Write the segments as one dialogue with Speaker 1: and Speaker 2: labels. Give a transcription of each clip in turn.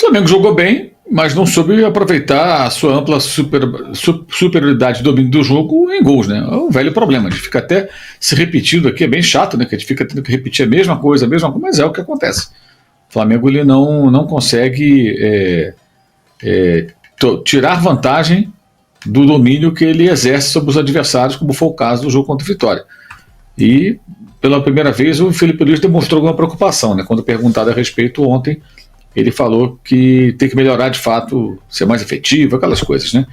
Speaker 1: Flamengo jogou bem, mas não soube aproveitar a sua ampla superioridade de domínio do jogo em gols, né? É um velho problema. A gente fica até se repetindo aqui, é bem chato, né? Que a gente fica tendo que repetir a mesma coisa, mas é o que acontece. O Flamengo ele não consegue tirar vantagem do domínio que ele exerce sobre os adversários, como foi o caso do jogo contra o Vitória. E, pela primeira vez, o Felipe Luiz demonstrou alguma preocupação, né? Quando perguntado a respeito ontem, ele falou que tem que melhorar de fato, ser mais efetivo, aquelas coisas, né?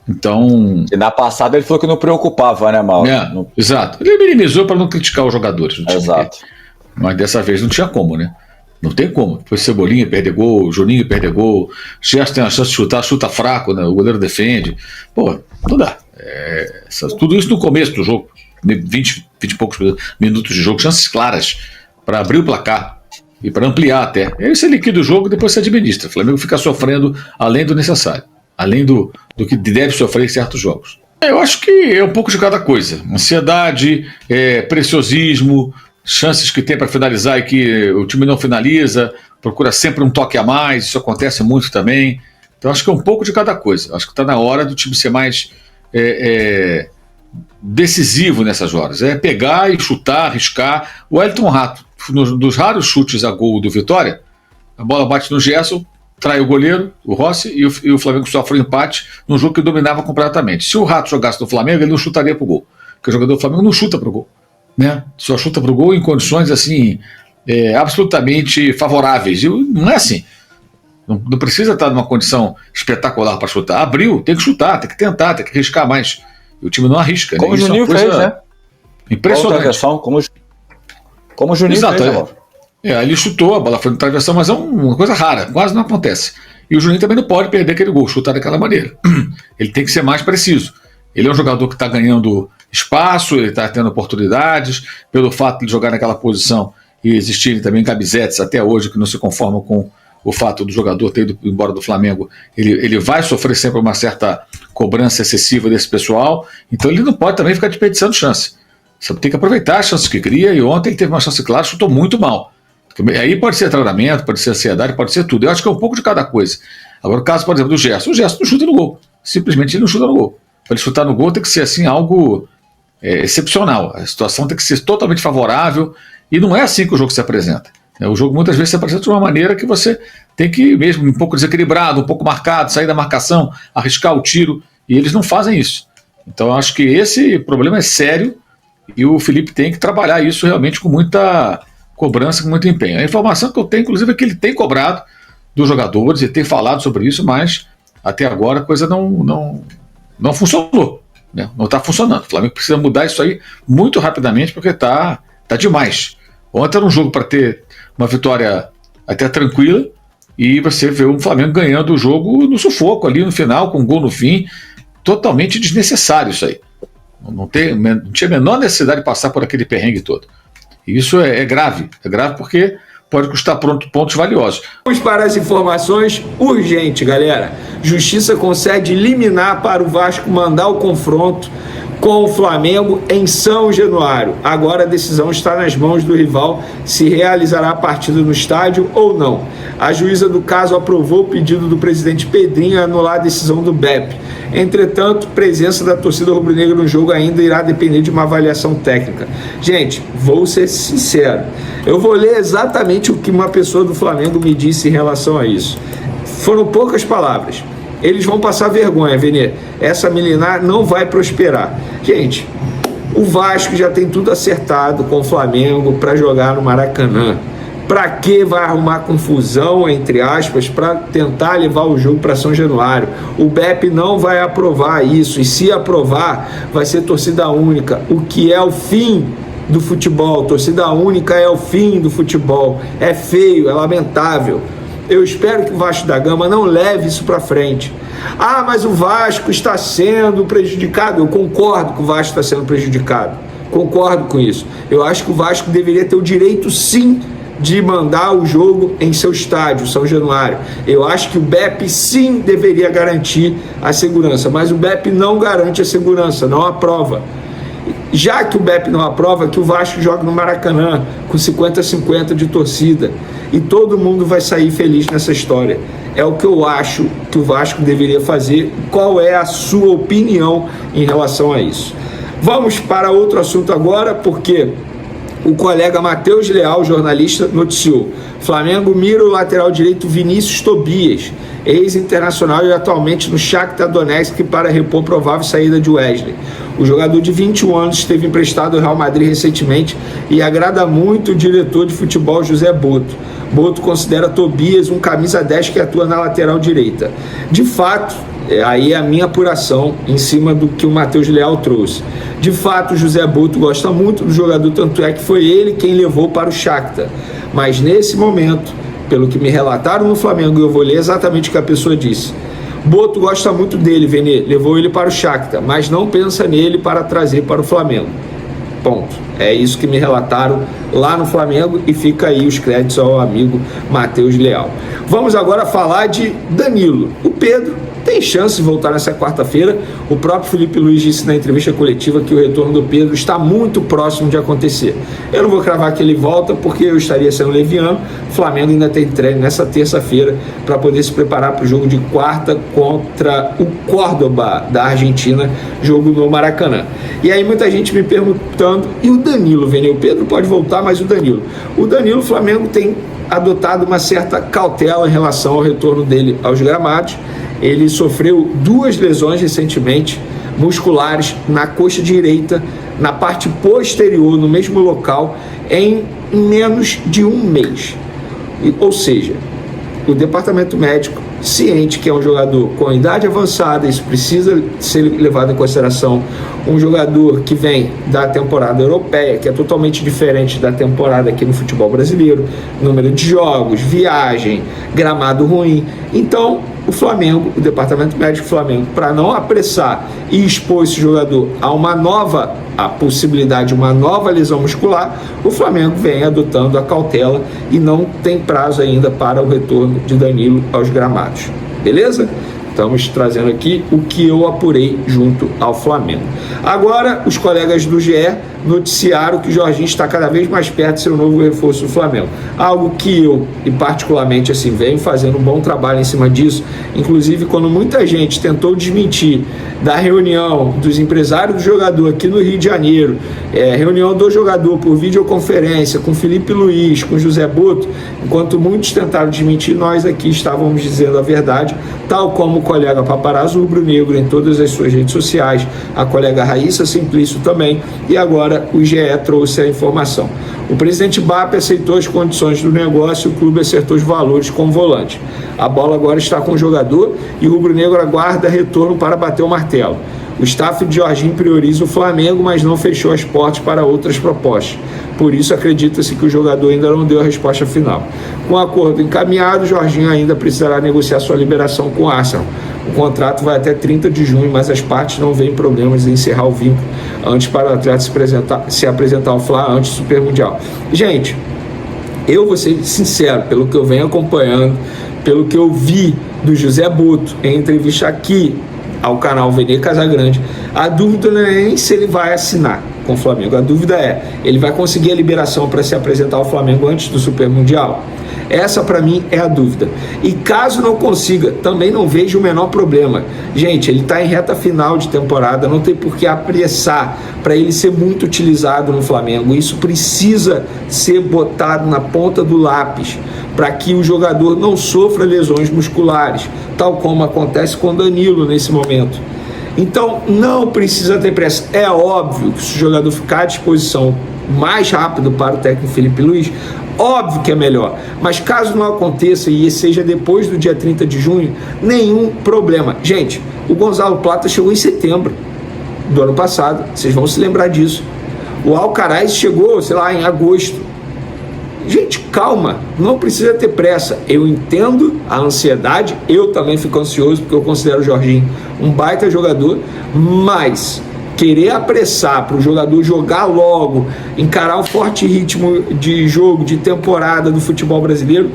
Speaker 1: Então...
Speaker 2: E na passada ele falou que não preocupava, né, Mauro?
Speaker 1: Exato. Ele minimizou para não criticar os jogadores.
Speaker 2: Exato.
Speaker 1: Mas dessa vez não tinha como, né? Não tem como. Depois Cebolinha perder gol, Juninho perder gol, Gerson tem a chance de chutar, chuta fraco, né? O goleiro defende. Pô, não dá. Tudo isso no começo do jogo, 20 e poucos minutos de jogo, chances claras para abrir o placar e para ampliar até. Aí você liquida o jogo e depois você administra. O Flamengo fica sofrendo além do necessário, além do que deve sofrer em certos jogos. Eu acho que é um pouco de cada coisa. Ansiedade, preciosismo, chances que tem para finalizar e que o time não finaliza, procura sempre um toque a mais, isso acontece muito também. Então acho que é um pouco de cada coisa. Acho que está na hora do time ser mais decisivo nessas horas. É pegar e chutar, arriscar. O Wellington Rato, dos raros chutes a gol do Vitória, a bola bate no Gerson, trai o goleiro, o Rossi, e o Flamengo sofre um empate num jogo que dominava completamente. Se o Rato jogasse no Flamengo, ele não chutaria pro gol, porque o jogador do Flamengo não chuta pro gol, né? Só chuta pro gol em condições assim absolutamente favoráveis. E não é assim. Não precisa estar numa condição espetacular para chutar. Abriu, tem que chutar, tem que tentar, tem que arriscar mais. E o time não arrisca.
Speaker 2: Como, né? O Juninho fez, né?
Speaker 1: Impressionante.
Speaker 2: Como o Juninho fez, né?
Speaker 1: Ele chutou, a bola foi no travessão, mas é uma coisa rara, quase não acontece. E o Juninho também não pode perder aquele gol, chutar daquela maneira. Ele tem que ser mais preciso. Ele é um jogador que está ganhando espaço, ele está tendo oportunidades, pelo fato de jogar naquela posição e existirem também cabizetes até hoje que não se conformam com o fato do jogador ter ido embora do Flamengo. Ele vai sofrer sempre uma certa cobrança excessiva desse pessoal, então ele não pode também ficar desperdiçando chance. Você tem que aproveitar as chances que cria, e ontem ele teve uma chance clara, chutou muito mal. Aí pode ser treinamento, pode ser ansiedade, pode ser tudo. Eu acho que é um pouco de cada coisa. Agora, o caso, por exemplo, do Gerson. O Gerson não chuta no gol. Simplesmente ele não chuta no gol. Para ele chutar no gol tem que ser assim algo excepcional. A situação tem que ser totalmente favorável, e não é assim que o jogo se apresenta. O jogo muitas vezes se apresenta de uma maneira que você tem que, mesmo um pouco desequilibrado, um pouco marcado, sair da marcação, arriscar o tiro, e eles não fazem isso. Então eu acho que esse problema é sério, e o Felipe tem que trabalhar isso realmente com muita cobrança, com muito empenho. A informação que eu tenho, inclusive, é que ele tem cobrado dos jogadores e tem falado sobre isso, mas até agora a coisa não funcionou, né? Não está funcionando. O Flamengo precisa mudar isso aí muito rapidamente, porque tá demais. Ontem era um jogo para ter uma vitória até tranquila, e você vê o Flamengo ganhando o jogo no sufoco ali no final, com um gol no fim, totalmente desnecessário isso aí. Não tinha a menor necessidade de passar por aquele perrengue todo. E isso é grave porque pode custar pontos valiosos.
Speaker 3: Vamos para as informações urgentes, galera. Justiça concede liminar para o Vasco mandar o confronto com o Flamengo em São Januário. Agora a decisão está nas mãos do rival se realizará a partida no estádio ou não. A juíza do caso aprovou o pedido do presidente Pedrinho a anular a decisão do BEP. Entretanto, a presença da torcida rubro-negra no jogo ainda irá depender de uma avaliação técnica. Gente, vou ser sincero. Eu vou ler exatamente o que uma pessoa do Flamengo me disse em relação a isso. Foram poucas palavras. Eles vão passar vergonha, Venê. Essa milenar não vai prosperar. Gente, o Vasco já tem tudo acertado com o Flamengo para jogar no Maracanã. Para que vai arrumar confusão, entre aspas, para tentar levar o jogo para São Januário? O BEP não vai aprovar isso, e se aprovar, vai ser torcida única, o que é o fim do futebol. Torcida única é o fim do futebol. É feio, é lamentável. Eu espero que o Vasco da Gama não leve isso para frente. Ah, mas o Vasco está sendo prejudicado. Eu concordo que o Vasco está sendo prejudicado. Concordo com isso. Eu acho que o Vasco deveria ter o direito, sim, de mandar o jogo em seu estádio, São Januário. Eu acho que o BEP, sim, deveria garantir a segurança. Mas o BEP não garante a segurança, não aprova. já que o BEP não aprova, que o Vasco joga no Maracanã com 50-50 de torcida e todo mundo vai sair feliz nessa história. É o que eu acho que o Vasco deveria fazer. Qual é a sua opinião em relação a isso? Vamos para outro assunto agora, porque o colega Matheus Leal, jornalista, noticiou: Flamengo mira o lateral direito Vinícius Tobias, ex-internacional e atualmente no Shakhtar Donetsk, para repor provável saída de Wesley. O jogador de 21 anos esteve emprestado ao Real Madrid recentemente e agrada muito o diretor de futebol José Boto. Boto considera Tobias um camisa 10 que atua na lateral direita. De fato, aí é a minha apuração em cima do que o Matheus Leal trouxe. De fato, o José Boto gosta muito do jogador, tanto é que foi ele quem levou para o Shakhtar. Mas nesse momento, pelo que me relataram no Flamengo, eu vou ler exatamente o que a pessoa disse: Boto gosta muito dele, Vene, levou ele para o Shakhtar, mas não pensa nele para trazer para o Flamengo. Ponto. É isso que me relataram lá no Flamengo e fica aí os créditos ao amigo Matheus Leal. Vamos agora falar de Danilo. O Pedro tem chance de voltar nessa quarta-feira. O próprio Felipe Luiz disse na entrevista coletiva que o retorno do Pedro está muito próximo de acontecer. Eu não vou cravar que ele volta porque eu estaria sendo leviano. O Flamengo ainda tem treino nessa terça-feira para poder se preparar para o jogo de quarta contra o Córdoba da Argentina, jogo no Maracanã. E aí muita gente me perguntando: e o Danilo, Vene? O Pedro pode voltar, mas o Danilo? O Flamengo tem adotado uma certa cautela em relação ao retorno dele aos gramados. Ele sofreu 2 lesões recentemente, musculares, na coxa direita, na parte posterior, no mesmo local, em menos de um mês. Ou seja, o departamento médico, ciente que é um jogador com idade avançada, isso precisa ser levado em consideração, um jogador que vem da temporada europeia, que é totalmente diferente da temporada aqui no futebol brasileiro, número de jogos, viagem, gramado ruim. Então, o Flamengo, o departamento médico do Flamengo, para não apressar e expor esse jogador a possibilidade de uma nova lesão muscular, o Flamengo vem adotando a cautela e não tem prazo ainda para o retorno de Danilo aos gramados. Beleza? Estamos trazendo aqui o que eu apurei junto ao Flamengo. Agora, os colegas do GE noticiaram que o Jorginho está cada vez mais perto de ser o novo reforço do Flamengo. Algo que eu, e particularmente assim, venho fazendo um bom trabalho em cima disso. Inclusive, quando muita gente tentou desmentir da reunião dos empresários do jogador aqui no Rio de Janeiro, reunião do jogador por videoconferência com Felipe Luiz, com José Boto, enquanto muitos tentaram desmentir, nós aqui estávamos dizendo a verdade, tal como o colega Paparazzo Rubro-Negro em todas as suas redes sociais, a colega Raíssa Simplício também, e agora o GE trouxe a informação. O presidente BAP aceitou as condições do negócio e o clube acertou os valores com o volante. A bola agora está com o jogador e o Rubro-Negro aguarda retorno para bater o martelo. O staff de Jorginho prioriza o Flamengo, mas não fechou as portas para outras propostas. Por isso, acredita-se que o jogador ainda não deu a resposta final. Com o acordo encaminhado, Jorginho ainda precisará negociar sua liberação com o Arsenal. O contrato vai até 30 de junho, mas as partes não veem problemas em encerrar o vínculo antes para o atleta se apresentar ao Fla antes do Super Mundial. Gente, eu vou ser sincero, pelo que eu venho acompanhando, pelo que eu vi do José Boto em entrevista aqui ao canal Vene Casagrande, a dúvida não é nem se ele vai assinar com o Flamengo, a dúvida é: ele vai conseguir a liberação para se apresentar ao Flamengo antes do Super Mundial? Essa para mim é a dúvida. E caso não consiga, também não vejo o menor problema. Gente, ele está em reta final de temporada, não tem por que apressar para ele ser muito utilizado no Flamengo. Isso precisa ser botado na ponta do lápis para que o jogador não sofra lesões musculares, tal como acontece com Danilo nesse momento. Então não precisa ter pressa. É óbvio que se o jogador ficar à disposição mais rápido para o técnico Felipe Luiz, óbvio que é melhor, mas caso não aconteça e seja depois do dia 30 de junho, nenhum problema. Gente, o Gonzalo Plata chegou em setembro do ano passado, vocês vão se lembrar disso. O Alcaraz chegou, sei lá, em agosto. Gente, calma, não precisa ter pressa. Eu entendo a ansiedade, eu também fico ansioso porque eu considero o Jorginho um baita jogador, mas querer apressar para o jogador jogar logo, encarar o forte ritmo de jogo, de temporada do futebol brasileiro,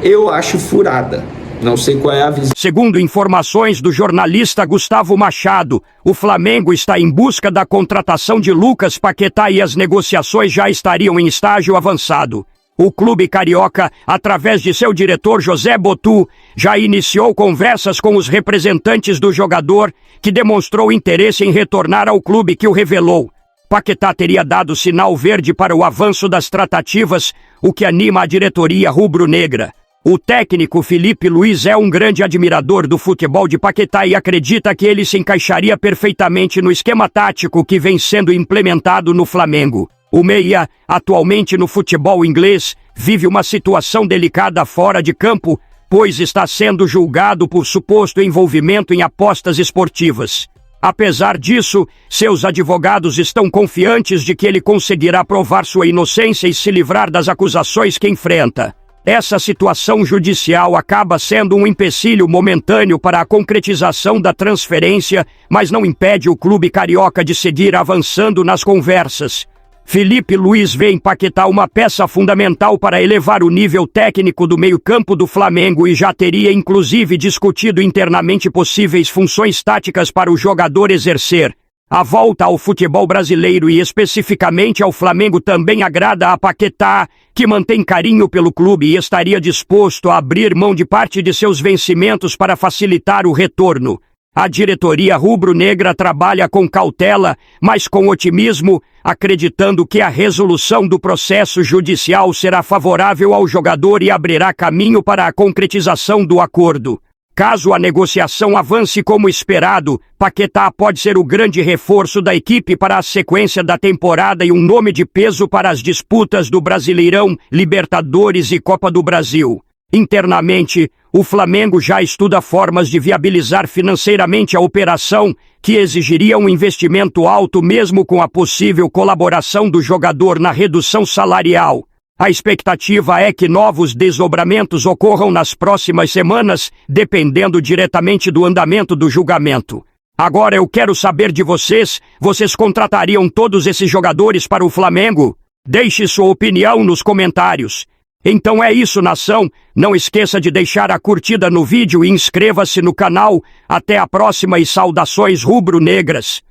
Speaker 3: eu acho furada. Não sei qual é a visão.
Speaker 4: Segundo informações do jornalista Gustavo Machado, o Flamengo está em busca da contratação de Lucas Paquetá e as negociações já estariam em estágio avançado. O clube carioca, através de seu diretor José Botu, já iniciou conversas com os representantes do jogador, que demonstrou interesse em retornar ao clube que o revelou. Paquetá teria dado sinal verde para o avanço das tratativas, o que anima a diretoria rubro-negra. O técnico Felipe Luiz é um grande admirador do futebol de Paquetá e acredita que ele se encaixaria perfeitamente no esquema tático que vem sendo implementado no Flamengo. O meia, atualmente no futebol inglês, vive uma situação delicada fora de campo, pois está sendo julgado por suposto envolvimento em apostas esportivas. Apesar disso, seus advogados estão confiantes de que ele conseguirá provar sua inocência e se livrar das acusações que enfrenta. Essa situação judicial acaba sendo um empecilho momentâneo para a concretização da transferência, mas não impede o clube carioca de seguir avançando nas conversas. Felipe Luiz vê em Paquetá uma peça fundamental para elevar o nível técnico do meio-campo do Flamengo e já teria inclusive discutido internamente possíveis funções táticas para o jogador exercer. A volta ao futebol brasileiro e especificamente ao Flamengo também agrada a Paquetá, que mantém carinho pelo clube e estaria disposto a abrir mão de parte de seus vencimentos para facilitar o retorno. A diretoria rubro-negra trabalha com cautela, mas com otimismo, acreditando que a resolução do processo judicial será favorável ao jogador e abrirá caminho para a concretização do acordo. Caso a negociação avance como esperado, Paquetá pode ser o grande reforço da equipe para a sequência da temporada e um nome de peso para as disputas do Brasileirão, Libertadores e Copa do Brasil. Internamente, o Flamengo já estuda formas de viabilizar financeiramente a operação, que exigiria um investimento alto mesmo com a possível colaboração do jogador na redução salarial. A expectativa é que novos desdobramentos ocorram nas próximas semanas, dependendo diretamente do andamento do julgamento. Agora eu quero saber de vocês contratariam todos esses jogadores para o Flamengo? Deixe sua opinião nos comentários. Então é isso, nação, não esqueça de deixar a curtida no vídeo e inscreva-se no canal. Até a próxima e saudações rubro-negras.